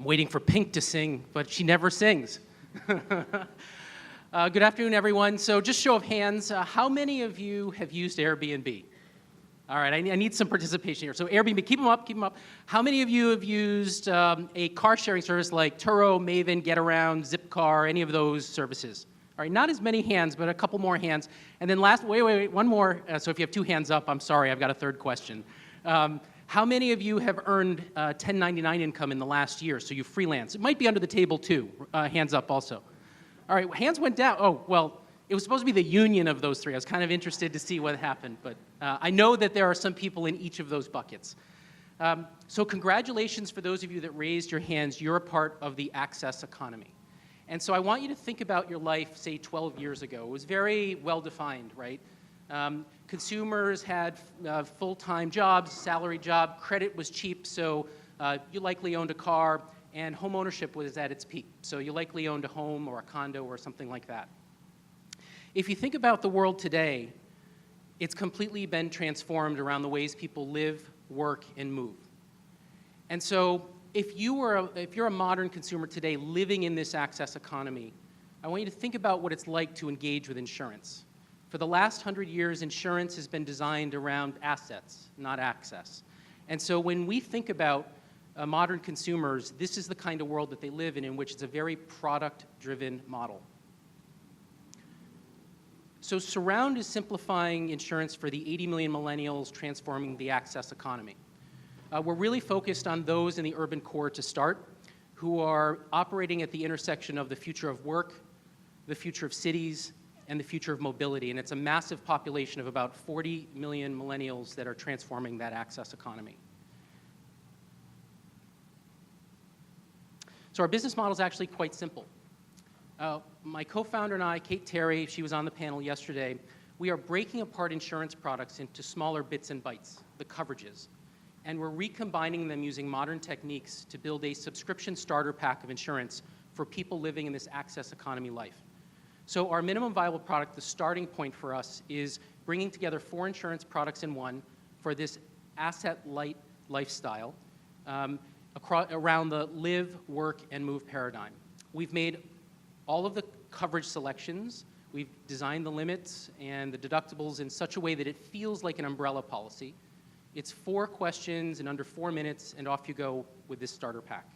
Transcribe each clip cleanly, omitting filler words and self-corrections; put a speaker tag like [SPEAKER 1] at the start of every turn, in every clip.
[SPEAKER 1] I'm waiting for Pink to sing, but she never sings. Good afternoon, everyone. So just show of hands, how many of you have used Airbnb? All right, I need some participation here. So Airbnb, keep them up, keep them up. How many of you have used a car-sharing service like Turo, Maven, Getaround, Zipcar, any of those services? All right, not as many hands, but a couple more hands. And then last, wait, one more. So if you have two hands up, I'm sorry, I've got a third question. How many of you have earned 1099 income in the last year? So you freelance. It might be under the table too. Hands up also. All right, hands went down. Oh, well, it was supposed to be the union of those three. I was kind of interested to see what happened, but I know that there are some people in each of those buckets. So congratulations for those of you that raised your hands. You're a part of the access economy. And so I want you to think about your life, say, 12 years ago. It was very well-defined, right? Consumers had full-time jobs, salary job, credit was cheap, so you likely owned a car, and home ownership was at its peak. So you likely owned a home or a condo or something like that. If you think about the world today, it's completely been transformed around the ways people live, work, and move. And so if you're a modern consumer today living in this access economy, I want you to think about what it's like to engage with insurance. For the last 100 years, insurance has been designed around assets, not access. And so when we think about modern consumers, this is the kind of world that they live in which it's a very product-driven model. So Surround is simplifying insurance for the 80 million millennials transforming the access economy. We're really focused on those in the urban core to start, who are operating at the intersection of the future of work, the future of cities, and the future of mobility. And it's a massive population of about 40 million millennials that are transforming that access economy. So our business model is actually quite simple. My co-founder and I, Kate Terry, she was on the panel yesterday, we are breaking apart insurance products into smaller bits and bytes, the coverages. And we're recombining them using modern techniques to build a subscription starter pack of insurance for people living in this access economy life. So our minimum viable product, the starting point for us, is bringing together 4 insurance products in one for this asset-light lifestyle around the live, work, and move paradigm. We've made all of the coverage selections. We've designed the limits and the deductibles in such a way that it feels like an umbrella policy. It's 4 questions in under 4 minutes, and off you go with this starter pack.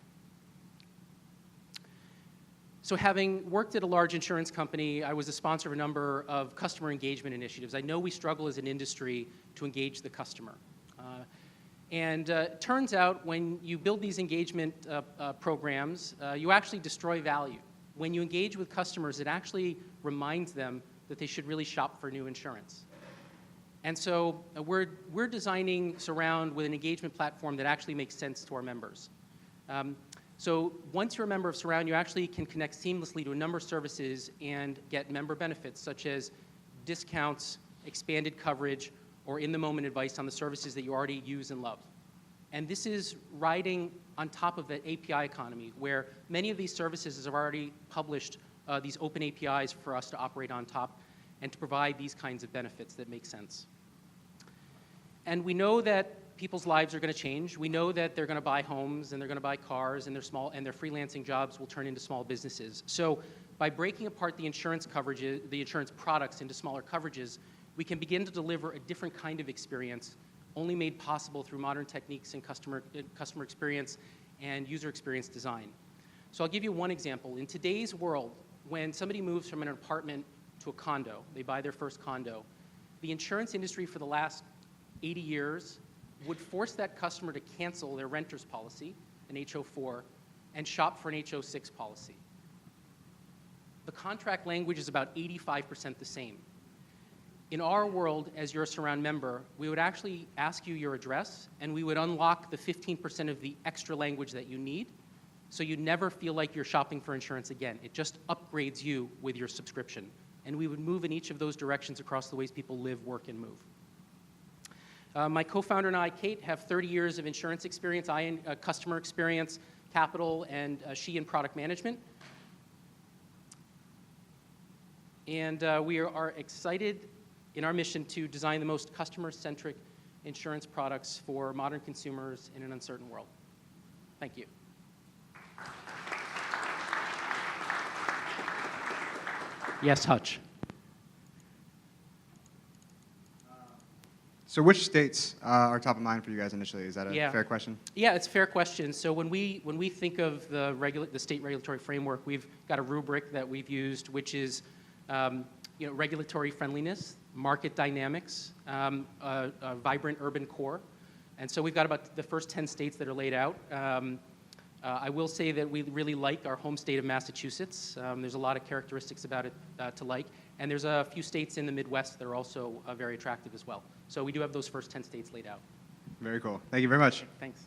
[SPEAKER 1] So having worked at a large insurance company, I was a sponsor of a number of customer engagement initiatives. I know we struggle as an industry to engage the customer. It turns out when you build these engagement programs, you actually destroy value. When you engage with customers, it actually reminds them that they should really shop for new insurance. And so we're designing Surround with an engagement platform that actually makes sense to our members. So once you're a member of Surround, you actually can connect seamlessly to a number of services and get member benefits such as discounts, expanded coverage, or in-the-moment advice on the services that you already use and love. And this is riding on top of the API economy, where many of these services have already published these open APIs for us to operate on top and to provide these kinds of benefits that make sense. And we know that people's lives are going to change. We know that they're going to buy homes and they're going to buy cars and their freelancing jobs will turn into small businesses. So by breaking apart the insurance coverages, the insurance products into smaller coverages, we can begin to deliver a different kind of experience only made possible through modern techniques in customer experience and user experience design. So I'll give you one example. In today's world, when somebody moves from an apartment to a condo, they buy their first condo, the insurance industry for the last 80 years would force that customer to cancel their renter's policy, an HO4, and shop for an HO6 policy. The contract language is about 85% the same. In our world, as you're a Surround member, we would actually ask you your address, and we would unlock the 15% of the extra language that you need, so you never feel like you're shopping for insurance again. It just upgrades you with your subscription. And we would move in each of those directions across the ways people live, work, and move. My co-founder and I, Kate, have 30 years of insurance experience, I in customer experience, capital, and she in product management. And we are excited in our mission to design the most customer-centric insurance products for modern consumers in an uncertain world. Thank you. Yes, Hutch.
[SPEAKER 2] So which states are top of mind for you guys initially? Is that a
[SPEAKER 1] Yeah.
[SPEAKER 2] fair question?
[SPEAKER 1] Yeah, it's a fair question. So when we think of the state regulatory framework, we've got a rubric that we've used, which is regulatory friendliness, market dynamics, a vibrant urban core, and so we've got about the first 10 states that are laid out. I will say that we really like our home state of Massachusetts. There's a lot of characteristics about it to like, and there's a few states in the Midwest that are also very attractive as well. So we do have those first 10 states laid out.
[SPEAKER 2] Very cool. Thank you very much.
[SPEAKER 1] Thanks.